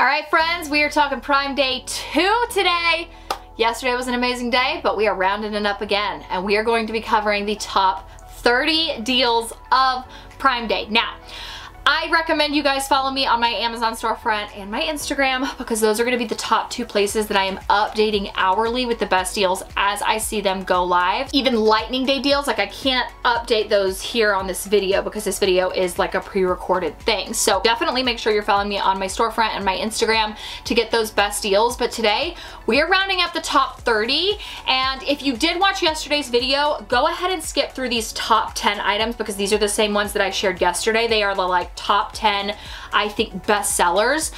All right, friends, we are talking Prime Day 2 today. Yesterday was an amazing day, but we are rounding it up again, and we are going to be covering the top 30 deals of Prime Day. Now, I recommend you guys follow me on my Amazon storefront and my Instagram because those are going to be the top 2 places that I am updating hourly with the best deals as I see them go live. Even Lightning Day deals, like I can't update those here on this video because this video is like a pre-recorded thing. So definitely make sure you're following me on my storefront and my Instagram to get those best deals. But today we are rounding up the top 30, and if you did watch yesterday's video, go ahead and skip through these top 10 items because these are the same ones that I shared yesterday. They are the like top 10, I think, best sellers,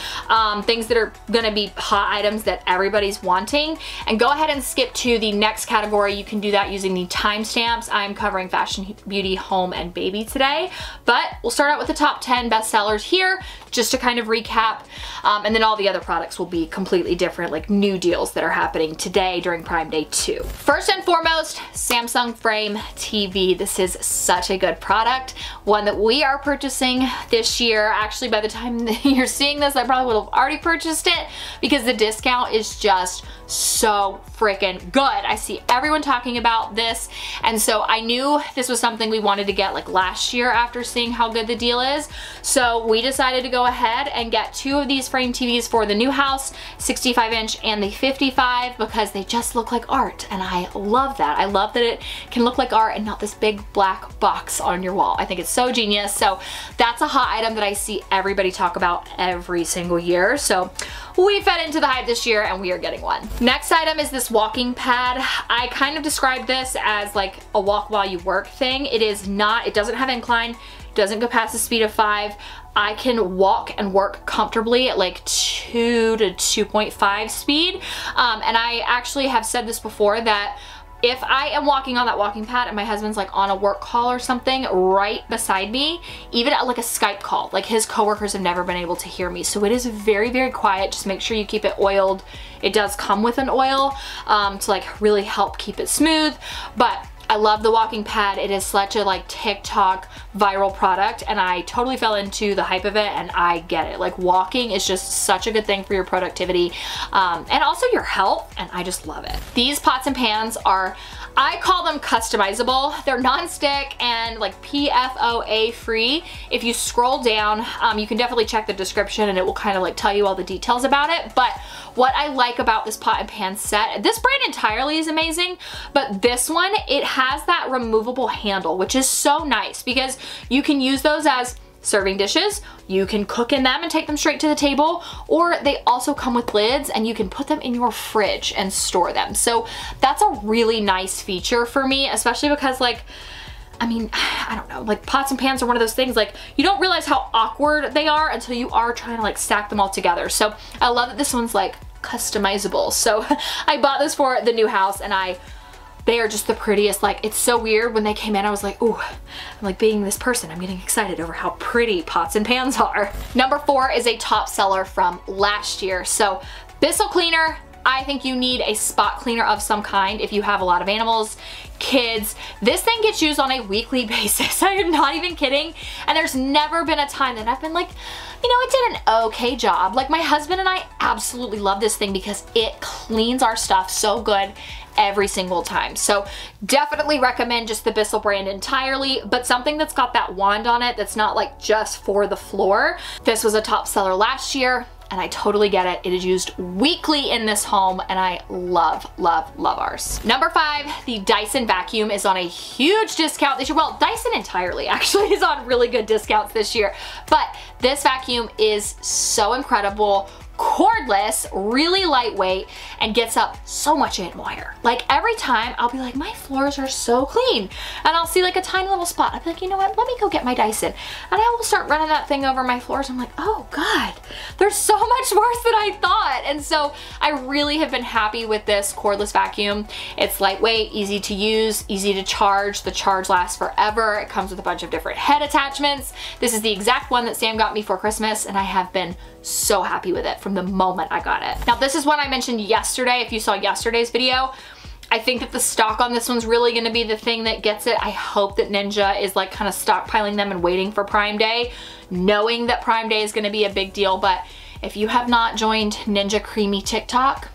things that are gonna be hot items that everybody's wanting. And go ahead and skip to the next category. You can do that using the timestamps. I'm covering fashion, beauty, home, and baby today, but we'll start out with the top 10 best sellers here just to kind of recap, and then all the other products will be completely different, like new deals that are happening today during Prime Day 2. First and foremost, Samsung Frame TV. This is such a good product, one that we are purchasing this year. Actually, by the time that you're seeing this, I probably would have already purchased it because the discount is just so freaking good. I see everyone talking about this, and so I knew this was something we wanted to get like last year after seeing how good the deal is. So we decided to go ahead and get 2 of these frame TVs for the new house, 65-inch and the 55, because they just look like art, and I love that. I love that it can look like art and not this big black box on your wall. I think it's so genius. So that's a hot item that I see everybody talk about every single year. So we fed into the hype this year and we are getting one. Next item is this walking pad. I kind of described this as like a walk while you work thing. It is not, it doesn't have incline, doesn't go past the speed of 5. I can walk and work comfortably at like 2 to 2.5 speed. And I actually have said this before that if I am walking on that walking pad and my husband's like on a work call or something right beside me, even at like a Skype call, like his coworkers have never been able to hear me. So it is very, very quiet. Just make sure you keep it oiled. It does come with an oil to like really help keep it smooth. But I love the walking pad. It is such a like TikTok viral product, and I totally fell into the hype of it, and I get it. Like walking is just such a good thing for your productivity and also your health, and I just love it. These pots and pans are, I call them customizable. They're non-stick and like PFOA free. If you scroll down, you can definitely check the description and it will kind of like tell you all the details about it. But what I like about this pot and pan set, this brand entirely is amazing, but this one, it has that removable handle, which is so nice because you can use those as serving dishes, you can cook in them and take them straight to the table, or they also come with lids and you can put them in your fridge and store them. So that's a really nice feature for me, especially because like, I mean, I don't know, like pots and pans are one of those things, like you don't realize how awkward they are until you are trying to like stack them all together. So I love that this one's like customizable. So I bought this for the new house, and they are just the prettiest. Like, it's so weird when they came in, I was like, ooh, I'm like being this person, I'm getting excited over how pretty pots and pans are. Number 4 is a top seller from last year. So Bissell cleaner. I think you need a spot cleaner of some kind if you have a lot of animals, kids. This thing gets used on a weekly basis. I am not even kidding. And there's never been a time that I've been like, you know, it did an okay job. Like my husband and I absolutely love this thing because it cleans our stuff so good every single time. So definitely recommend just the Bissell brand entirely, but something that's got that wand on it that's not like just for the floor. This was a top seller last year, and I totally get it. It is used weekly in this home, and I love, love, love ours. Number 5, the Dyson vacuum is on a huge discount this year. Well, Dyson entirely actually is on really good discounts this year, but this vacuum is so incredible. Cordless, really lightweight, and gets up so much ant moisture. Like every time I'll be like, my floors are so clean, and I'll see like a tiny little spot. I'll be like, you know what, let me go get my Dyson, and I will start running that thing over my floors. I'm like, oh God, there's so much worse than I thought. And so I really have been happy with this cordless vacuum. It's lightweight, easy to use, easy to charge. The charge lasts forever. It comes with a bunch of different head attachments. This is the exact one that Sam got me for Christmas, and I have been so happy with it from the moment I got it. Now, this is one I mentioned yesterday. If you saw yesterday's video, I think that the stock on this one's really gonna be the thing that gets it. I hope that Ninja is like kind of stockpiling them and waiting for Prime Day, knowing that Prime Day is gonna be a big deal, but If you have not joined Ninja Creamy TikTok,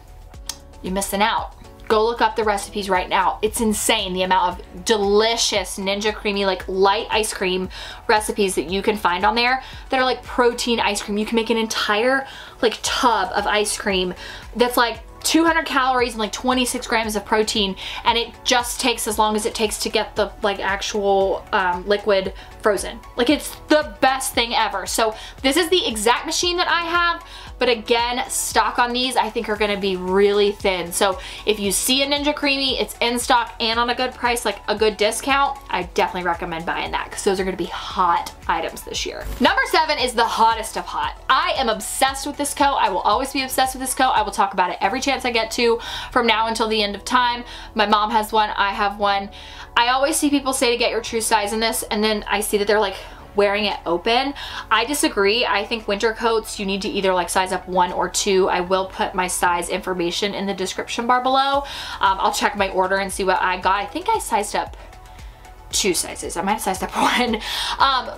you're missing out. Go look up the recipes right now. It's insane the amount of delicious Ninja Creamy, like light ice cream recipes that you can find on there that are like protein ice cream. You can make an entire like tub of ice cream that's like 200 calories and like 26 grams of protein, and it just takes as long as it takes to get the like actual liquid frozen. Like, it's the best thing ever. So this is the exact machine that I have, but again, stock on these I think are gonna be really thin. So if you see a Ninja Creamy, it's in stock and on a good price, like a good discount, I definitely recommend buying that because those are gonna be hot items this year. Number 7 is the hottest of hot. I am obsessed with this coat. I will always be obsessed with this coat. I will talk about it every chance I get to from now until the end of time. My mom has one, I have one. I always see people say to get your true size in this, and then I see that they're like wearing it open. I disagree. I think winter coats, you need to either like size up 1 or 2. I will put my size information in the description bar below. I'll check my order and see what I got. I think I sized up 2 sizes. I might have sized up 1.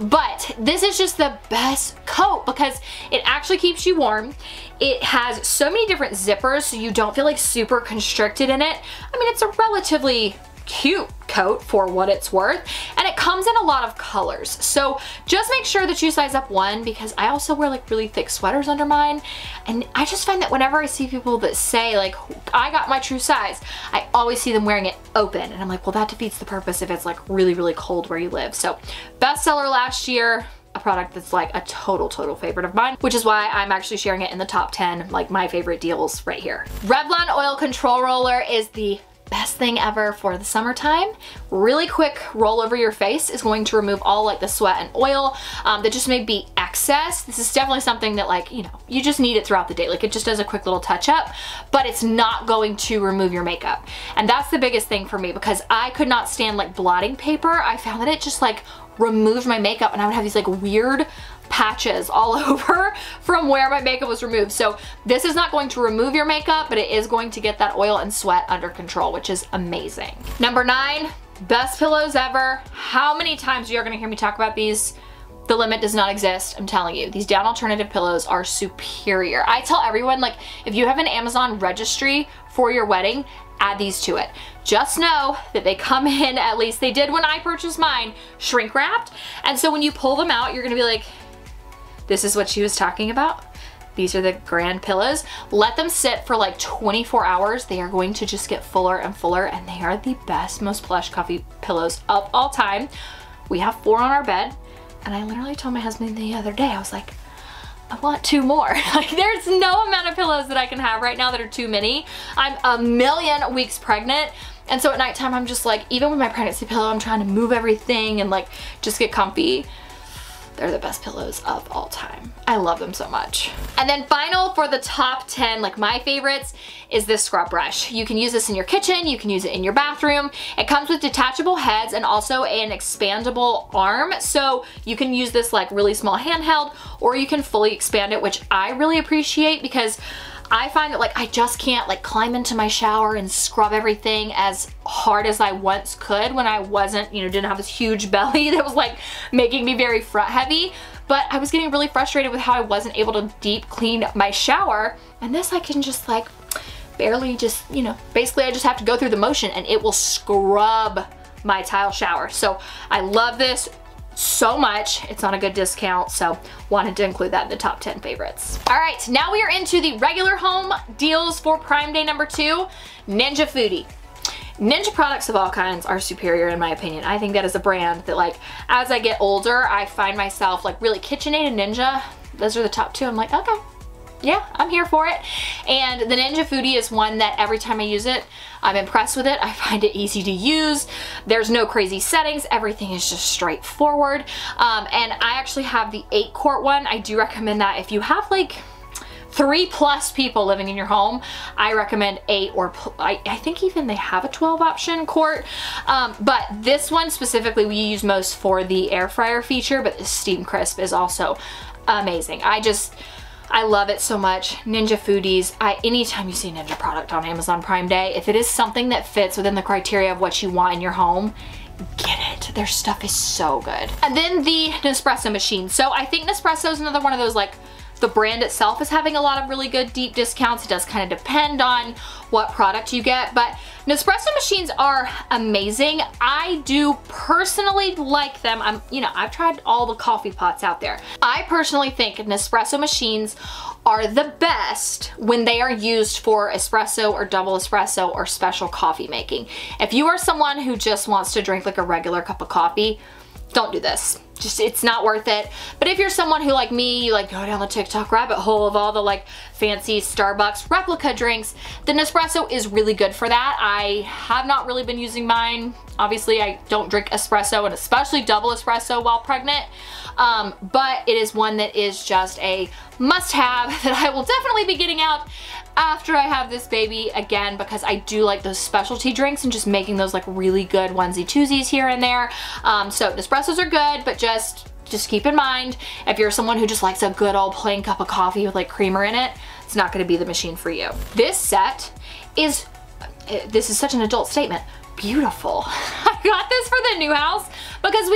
But this is just the best coat because it actually keeps you warm. It has so many different zippers so you don't feel like super constricted in it. I mean, it's a relatively cute coat for what it's worth, and it comes in a lot of colors. So just make sure that you size up 1, because I also wear like really thick sweaters under mine, and I just find that whenever I see people that say like I got my true size, I always see them wearing it open, and I'm like, well, that defeats the purpose if it's like really, really cold where you live. So bestseller last year, a product that's like a total favorite of mine, which is why I'm actually sharing it in the top 10, like my favorite deals right here. Revlon Oil Control Roller is the best thing ever for the summertime. Really quick roll over your face is going to remove all like the sweat and oil that just may be excess. This is definitely something that, like, you know, you just need it throughout the day. Like, it just does a quick little touch up, but it's not going to remove your makeup. And that's the biggest thing for me, because I could not stand like blotting paper. I found that it just like removed my makeup, and I would have these like weird patches all over from where my makeup was removed. So this is not going to remove your makeup, but it is going to get that oil and sweat under control, which is amazing. Number 9, best pillows ever. How many times are you gonna hear me talk about these? The limit does not exist. I'm telling you, these down alternative pillows are superior. I tell everyone, like, if you have an Amazon registry for your wedding, add these to it. Just know that they come in, at least they did when I purchased mine, shrink wrapped. And so when you pull them out, you're gonna be like, this is what she was talking about. These are the grand pillows. Let them sit for like 24 hours. They are going to just get fuller and fuller, and they are the best, most plush, comfy pillows of all time. We have 4 on our bed, and I literally told my husband the other day, I was like, I want 2 more. Like, there's no amount of pillows that I can have right now that are too many. I'm a million weeks pregnant, and so at nighttime I'm just like, even with my pregnancy pillow, I'm trying to move everything and like just get comfy. They're the best pillows of all time. I love them so much. And then final for the top 10, like my favorites, is this scrub brush. You can use this in your kitchen, you can use it in your bathroom. It comes with detachable heads and also an expandable arm. So you can use this like really small handheld, or you can fully expand it, which I really appreciate, because I find that like I just can't like climb into my shower and scrub everything as hard as I once could when I wasn't, you know, didn't have this huge belly that was like making me very front heavy. But I was getting really frustrated with how I wasn't able to deep clean my shower. And this I can just like barely just, you know, basically I just have to go through the motion and it will scrub my tile shower. So I love this so much. It's on a good discount, so wanted to include that in the top 10 favorites. All right, now we are into the regular home deals for Prime Day number 2, Ninja Foodie. Ninja products of all kinds are superior in my opinion. I think that is a brand that, like, as I get older, I find myself like really KitchenAid and Ninja. Those are the top 2. I'm like, okay, yeah, I'm here for it. And the Ninja Foodie is one that every time I use it, I'm impressed with it. I find it easy to use. There's no crazy settings. Everything is just straightforward. And I actually have the 8-quart one. I do recommend that if you have like 3+ people living in your home. I recommend 8, or I think even they have a 12 option quart. But this one specifically we use most for the air fryer feature, but the steam crisp is also amazing. I love it so much. Ninja Foodies, anytime you see a Ninja product on Amazon Prime Day, if it is something that fits within the criteria of what you want in your home, get it. Their stuff is so good. And then the Nespresso machine. So I think Nespresso is another one of those like the brand itself is having a lot of really good deep discounts. It does kind of depend on what product you get, but Nespresso machines are amazing. I do personally like them. I've tried all the coffee pots out there. I personally think Nespresso machines are the best when they are used for espresso or double espresso or special coffee making. If you are someone who just wants to drink like a regular cup of coffee, don't do this. It's not worth it. But if you're someone who, like me, you like go down the TikTok rabbit hole of all the like fancy Starbucks replica drinks, the Nespresso is really good for that. I have not really been using mine. Obviously, I don't drink espresso, and especially double espresso while pregnant. But it is one that is just a must-have that I will definitely be getting out after I have this baby again, because I do like those specialty drinks and just making those like really good onesie twosies here and there. So Nespressos are good, but just keep in mind, if you're someone who just likes a good old plain cup of coffee with like creamer in it, it's not gonna be the machine for you. This set is, this is such an adult statement, beautiful. I got this for the new house because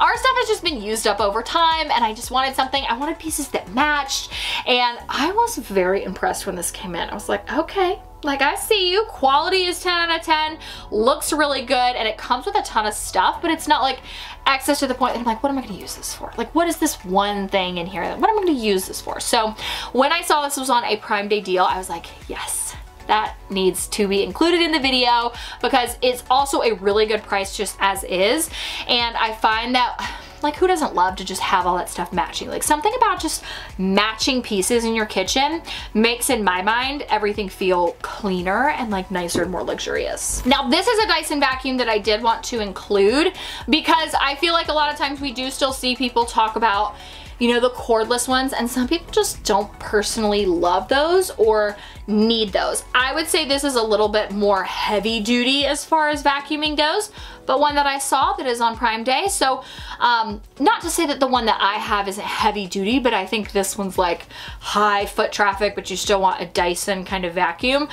our stuff has just been used up over time, and I just wanted something. I wanted pieces that matched, and I was very impressed when this came in. I was like, okay, like I see you. Quality is 10 out of 10, looks really good, and it comes with a ton of stuff, but it's not like excess to the point that I'm like, what am I gonna use this for? Like, what is this one thing in here? What am I gonna use this for? So when I saw this was on a Prime Day deal, I was like, yes. That needs to be included in the video because it's also a really good price just as is. And I find that, like, who doesn't love to just have all that stuff matching? Like, something about just matching pieces in your kitchen makes, in my mind, everything feel cleaner and like nicer and more luxurious. Now, this is a Dyson vacuum that I did want to include because I feel like a lot of times we do still see people talk about, you know, the cordless ones, and some people just don't personally love those or need those. I would say this is a little bit more heavy duty as far as vacuuming goes, but one that I saw that is on Prime Day. So not to say that the one that I have isn't heavy duty, but I think this one's like high foot traffic, but you still want a Dyson kind of vacuum.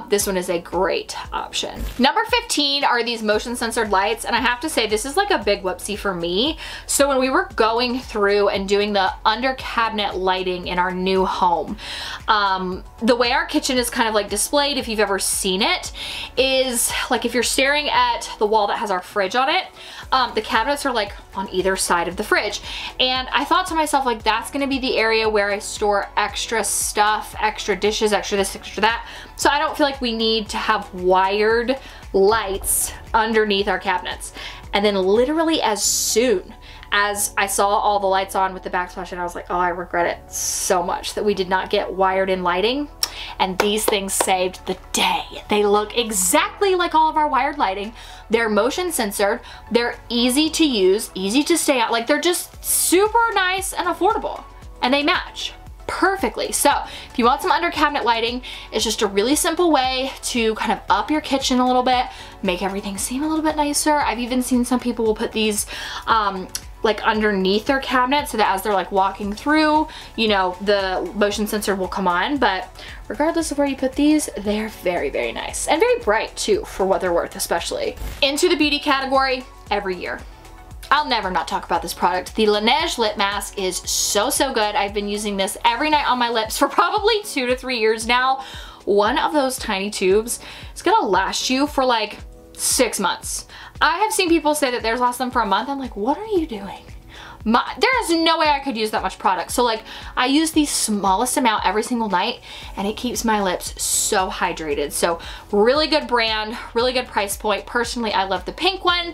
This one is a great option. Number 15 are these motion censored lights, and I have to say this is like a big whoopsie for me. So when we were going through and doing the under cabinet lighting in our new home, the way our kitchen is kind of like displayed, if you've ever seen it, is like if you're staring at the wall that has our fridge on it, the cabinets are like on either side of the fridge. And I thought to myself, like, that's gonna be the area where I store extra stuff, extra dishes, extra this, extra that. So I don't feel like we need to have wired lights underneath our cabinets. And then literally as soon as I saw all the lights on with the backsplash, and I was like, oh, I regret it so much that we did not get wired in lighting. And these things saved the day. They look exactly like all of our wired lighting. They're motion censored. They're easy to use, easy to stay out. Like, they're just super nice and affordable, and they match perfectly. So if you want some under cabinet lighting, it's just a really simple way to kind of up your kitchen a little bit, make everything seem a little bit nicer. I've even seen some people will put these like underneath their cabinet so that as they're like walking through, you know, the motion sensor will come on. But regardless of where you put these, they're very, very nice and very bright too for what they're worth, especially. Into the beauty category, every year. I'll never not talk about this product. The Laneige lip mask is so, so good. I've been using this every night on my lips for probably 2 to 3 years now. One of those tiny tubes is gonna last you for like 6 months. I have seen people say that theirs lasts them for a month. I'm like, what are you doing? There is no way I could use that much product. So like, I use the smallest amount every single night, and it keeps my lips so hydrated. So really good brand, really good price point. Personally, I love the pink one.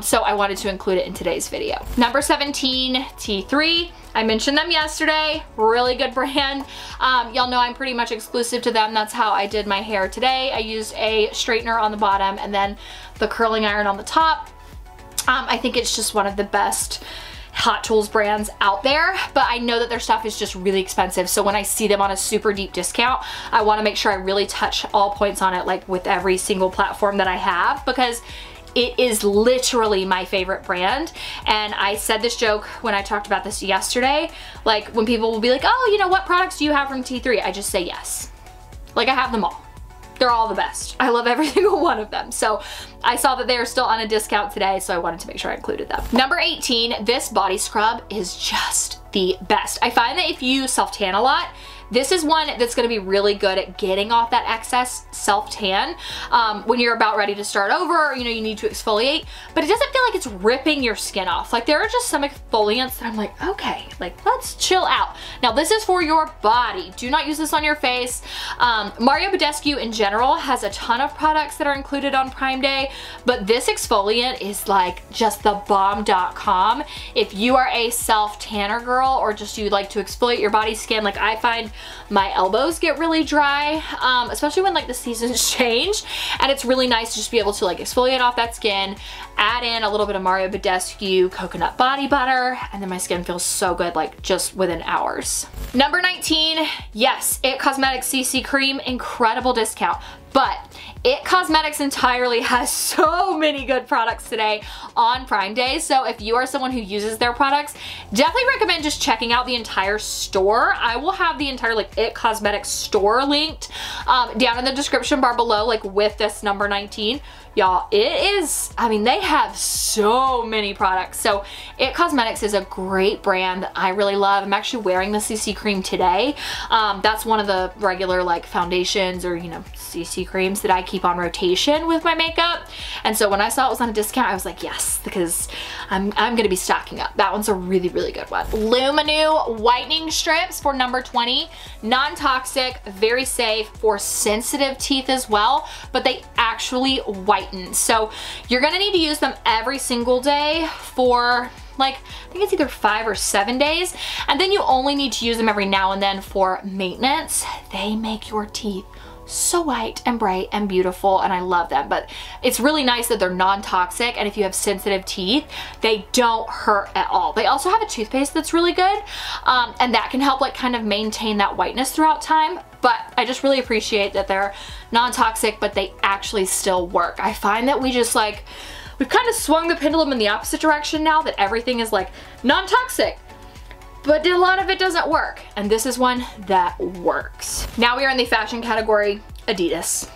So I wanted to include it in today's video. Number 17, T3. I mentioned them yesterday, really good brand. Y'all know I'm pretty much exclusive to them. That's how I did my hair today. I used a straightener on the bottom and then the curling iron on the top. I think it's just one of the best Hot Tools brands out there, but I know that their stuff is just really expensive. So when I see them on a super deep discount, I wanna make sure I really touch all points on it, like with every single platform that I have, because it is literally my favorite brand. And I said this joke when I talked about this yesterday, like when people will be like, oh, you know, what products do you have from T3? I just say yes. Like, I have them all. they're all the best. I love every single one of them. So I saw that they are still on a discount today, so I wanted to make sure I included them. Number 18, this body scrub is just the best. I find that if you self-tan a lot, this is one that's gonna be really good at getting off that excess self-tan when you're about ready to start over, or, you know, you need to exfoliate, but it doesn't feel like it's ripping your skin off. Like, there are just some exfoliants that I'm like, okay, like, let's chill out. Now, this is for your body. Do not use this on your face. Moriah in general has a ton of products that are included on Prime Day, but this exfoliant is like just the bomb.com. If you are a self-tanner girl, or just you like to exfoliate your body skin, like I find my elbows get really dry, especially when like the seasons change, and it's really nice to just be able to like exfoliate off that skin, add in a little bit of Moriah coconut body butter, and then my skin feels so good like just within hours. Number 19, yes, IT Cosmetics CC Cream, incredible discount, but IT Cosmetics entirely has so many good products today on Prime Day. So if you are someone who uses their products, definitely recommend just checking out the entire store. I will have the entire like IT Cosmetics store linked down in the description bar below, like with this number 19. Y'all, it is, I mean, they have so many products. So IT Cosmetics is a great brand that I really love. I'm actually wearing the CC cream today. That's one of the regular like foundations or, you know, CC creams that I keep on rotation with my makeup. And so when I saw it was on a discount, I was like, yes, because I'm gonna be stocking up. That one's a really, really good one. Luminu whitening strips for number 20. Non-toxic, very safe for sensitive teeth as well, but they actually whiten. So you're gonna need to use them every single day for like, I think it's either 5 or 7 days, and then you only need to use them every now and then for maintenance. They make your teeth so white and bright and beautiful, and I love them. But it's really nice that they're non-toxic, and if you have sensitive teeth, they don't hurt at all. They also have a toothpaste that's really good, and that can help like kind of maintain that whiteness throughout time. But I just really appreciate that they're non-toxic, but they actually still work. I find that we've kind of swung the pendulum in the opposite direction now, that everything is like non-toxic, but a lot of it doesn't work. And this is one that works. Now we are in the fashion category, Adidas.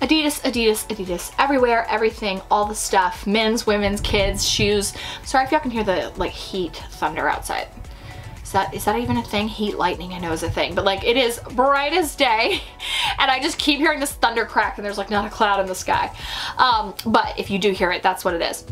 Adidas, Adidas, Adidas. Everywhere, everything, all the stuff. Men's, women's, kids, shoes. Sorry if y'all can hear the like heat thunder outside. Is that even a thing? Heat lightning, I know is a thing, but like it is bright as day, and I just keep hearing this thunder crack, and there's like not a cloud in the sky. But if you do hear it, that's what it is.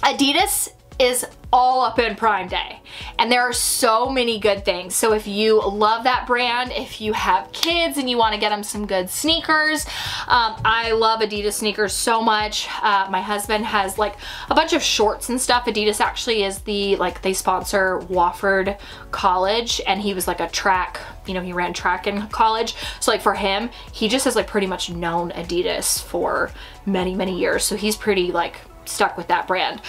Adidas is all up in Prime Day, and there are so many good things. So if you love that brand, if you have kids and you want to get them some good sneakers, I love Adidas sneakers so much. My husband has like a bunch of shorts and stuff. Adidas actually is they sponsor Wofford College, and he was like a track, you know, he ran track in college. So like for him, he just has like pretty much known Adidas for many, many years. So he's pretty like stuck with that brand.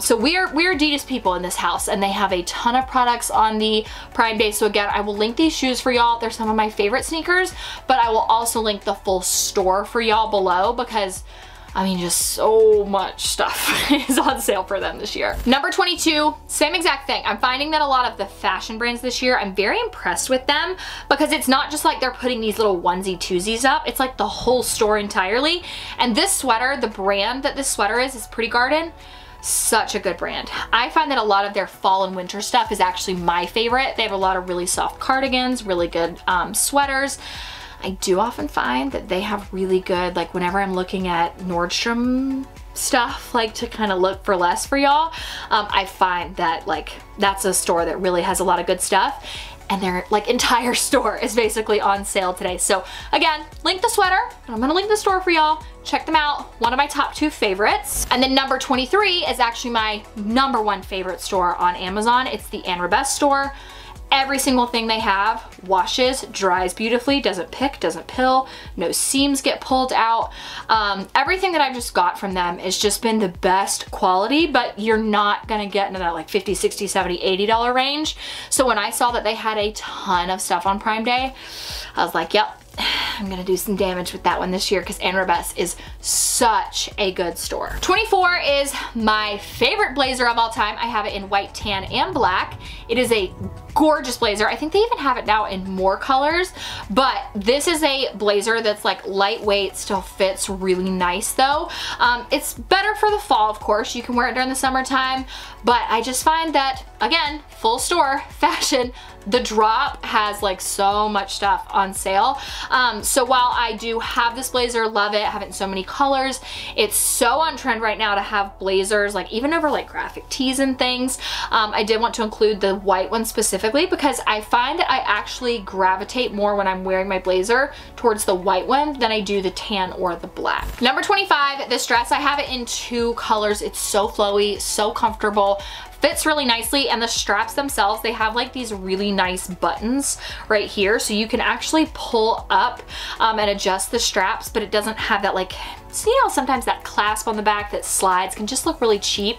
So we're Adidas people in this house, and they have a ton of products on the Prime Day. So again, I will link these shoes for y'all. They're some of my favorite sneakers, but I will also link the full store for y'all below, because I mean, just so much stuff is on sale for them this year. Number 22, same exact thing. I'm finding that a lot of the fashion brands this year, I'm very impressed with them, because it's not just like they're putting these little onesie twosies up. It's like the whole store entirely. And this sweater, the brand that this sweater is Pretty Garden. Such a good brand. I find that a lot of their fall and winter stuff is actually my favorite. They have a lot of really soft cardigans, really good sweaters. I do often find that they have really good, like whenever I'm looking at Nordstrom stuff, like to kind of look for less for y'all, I find that like that's a store that really has a lot of good stuff, and their like entire store is basically on sale today. So again, link the sweater, and I'm gonna link the store for y'all. Check them out. One of my top 2 favorites. And then number 23 is actually my number 1 favorite store on Amazon. It's the INSPO store. Every single thing they have washes, dries beautifully, doesn't pick, doesn't pill, no seams get pulled out. Everything that I've just got from them has just been the best quality, but you're not gonna get into that like $50, $60, $70, $80 range. So when I saw that they had a ton of stuff on Prime Day, I was like, yep, I'm gonna do some damage with that one this year, because INSPO is such a good store. 24 is my favorite blazer of all time. I have it in white, tan, and black. It is a gorgeous blazer. I think they even have it now in more colors, but this is a blazer that's like lightweight, still fits really nice though. It's better for the fall, of course. You can wear it during the summertime, but I just find that, again, full store fashion, the drop has like so much stuff on sale. So while I do have this blazer, love it, have it in so many colors, it's so on trend right now to have blazers, like even over like graphic tees and things. I did want to include the white one specifically because I find that I actually gravitate more when I'm wearing my blazer towards the white one than I do the tan or the black. Number 25, this dress, I have it in 2 colors. It's so flowy, so comfortable, fits really nicely, and the straps themselves, they have like these really nice buttons right here, so you can actually pull up and adjust the straps, but it doesn't have that, like, see how sometimes that clasp on the back that slides can just look really cheap.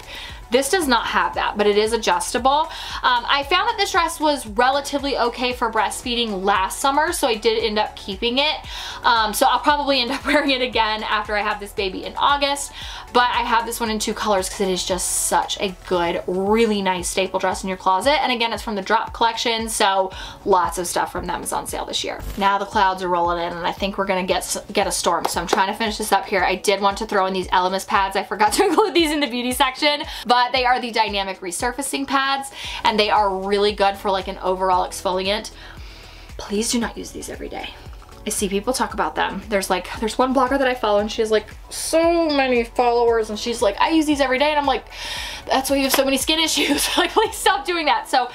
This does not have that, but it is adjustable. I found that this dress was relatively okay for breastfeeding last summer, so I did end up keeping it. So I'll probably end up wearing it again after I have this baby in August, but I have this one in 2 colors because it is just such a good, really nice staple dress in your closet. And again, it's from the Drop collection, so lots of stuff from them is on sale this year. Now the clouds are rolling in and I think we're gonna get a storm, so I'm trying to finish this up here. I did want to throw in these Elemis pads. I forgot to include these in the beauty section, but they are the dynamic resurfacing pads and they are really good for like an overall exfoliant. Please do not use these every day. I see people talk about them. There's one blogger that I follow and she has like so many followers and she's like, I use these every day, and I'm like, that's why you have so many skin issues. Like, please stop doing that. So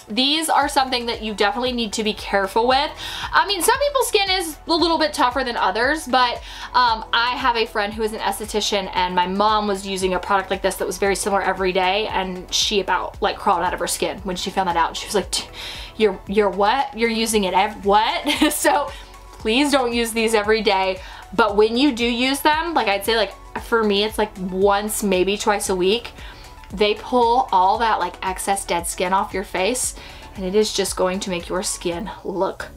these are something that you definitely need to be careful with. I mean, some people's skin is a little bit tougher than others, but I have a friend who is an esthetician and my mom was using a product like this that was very similar every day, and she about like crawled out of her skin when she found that out. She was like, you're what? You're using it what? So please don't use these every day, but when you do use them, like I'd say, like for me, it's like once, maybe twice a week. They pull all that like excess dead skin off your face, and it is just going to make your skin look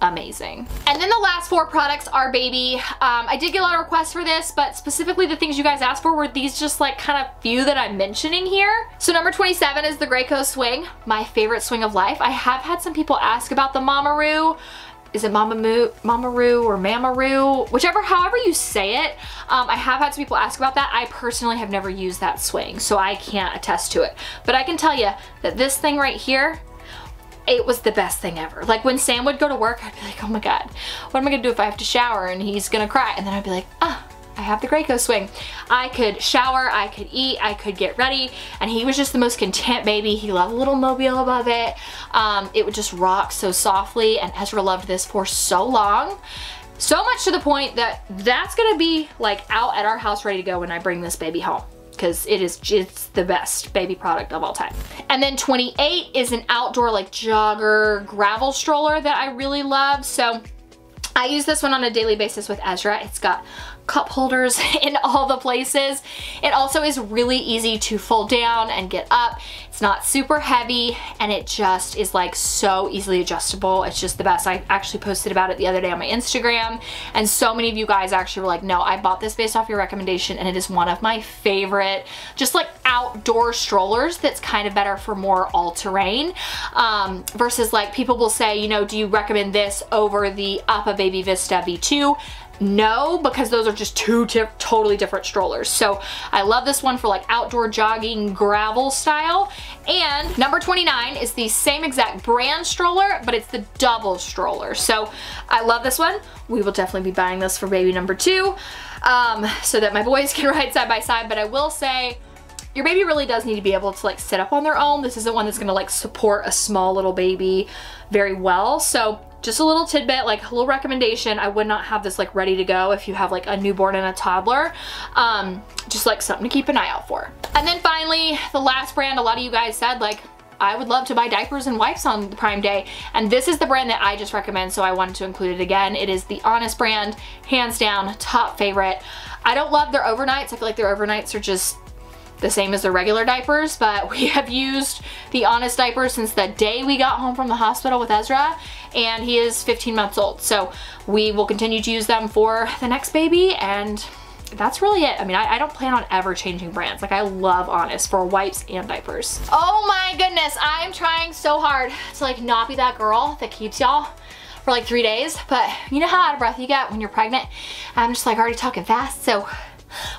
amazing. And then the last 4 products are baby. I did get a lot of requests for this, but specifically the things you guys asked for were these just like kind of few that I'm mentioning here. So number 27 is the Graco swing, my favorite swing of life. I have had some people ask about the Mamaroo. Is it Mamaroo or Mamaroo? Whichever, however you say it. I have had some people ask about that. I personally have never used that swing, so I can't attest to it. But I can tell you that this thing right here, it was the best thing ever. Like when Sam would go to work, I'd be like, oh my God, what am I gonna do if I have to shower and he's gonna cry? And then I'd be like, ah, I have the Graco swing. I could shower, I could eat, I could get ready, and he was just the most content baby. He loved a little mobile above it. It would just rock so softly, and Ezra loved this for so long. So much to the point that that's gonna be like out at our house ready to go when I bring this baby home, because it's the best baby product of all time. And then 28 is an outdoor like jogger gravel stroller that I really love. So I use this one on a daily basis with Ezra. It's got cup holders in all the places. It also is really easy to fold down and get up. It's not super heavy, and it just is like so easily adjustable. It's just the best. I actually posted about it the other day on my Instagram, and so many of you guys actually were like, no, I bought this based off your recommendation, and it is one of my favorite just like outdoor strollers that's kind of better for more all-terrain versus like people will say, you know, do you recommend this over the Appa Baby Vista V2? No, because those are just 2 totally different strollers. So I love this one for like outdoor jogging gravel style. And number 29 is the same exact brand stroller, but it's the double stroller. So I love this one. We will definitely be buying this for baby number 2 so that my boys can ride side by side. But I will say, your baby really does need to be able to like sit up on their own. This isn't one that's gonna like support a small little baby very well. So just a little tidbit, like a little recommendation, I would not have this like ready to go if you have like a newborn and a toddler. Just like something to keep an eye out for. And then finally, the last brand, a lot of you guys said like, I would love to buy diapers and wipes on Prime Day. And this is the brand that I just recommend, so I wanted to include it again. It is the Honest brand, hands down, top favorite. I don't love their overnights. I feel like their overnights are just the same as the regular diapers, but we have used the Honest diaper since the day we got home from the hospital with Ezra, and he is 15 months old. So we will continue to use them for the next baby, and that's really it. I mean, I don't plan on ever changing brands. Like, I love Honest for wipes and diapers. Oh my goodness, I am trying so hard to like not be that girl that keeps y'all for like 3 days, but you know how out of breath you get when you're pregnant? I'm just like already talking fast, so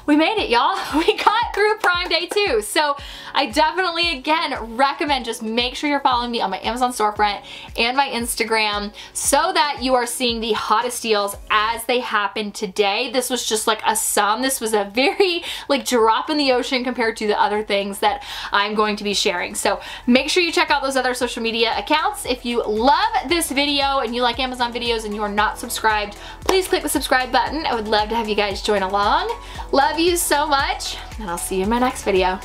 we made it, y'all. We got through Prime Day too. So I definitely, again, recommend just make sure you're following me on my Amazon storefront and my Instagram so that you are seeing the hottest deals as they happen today. This was just like a sum. This was a very like drop in the ocean compared to the other things that I'm going to be sharing. So make sure you check out those other social media accounts. If you love this video and you like Amazon videos and you are not subscribed, please click the subscribe button. I would love to have you guys join along. Love you so much, and I'll see you in my next video.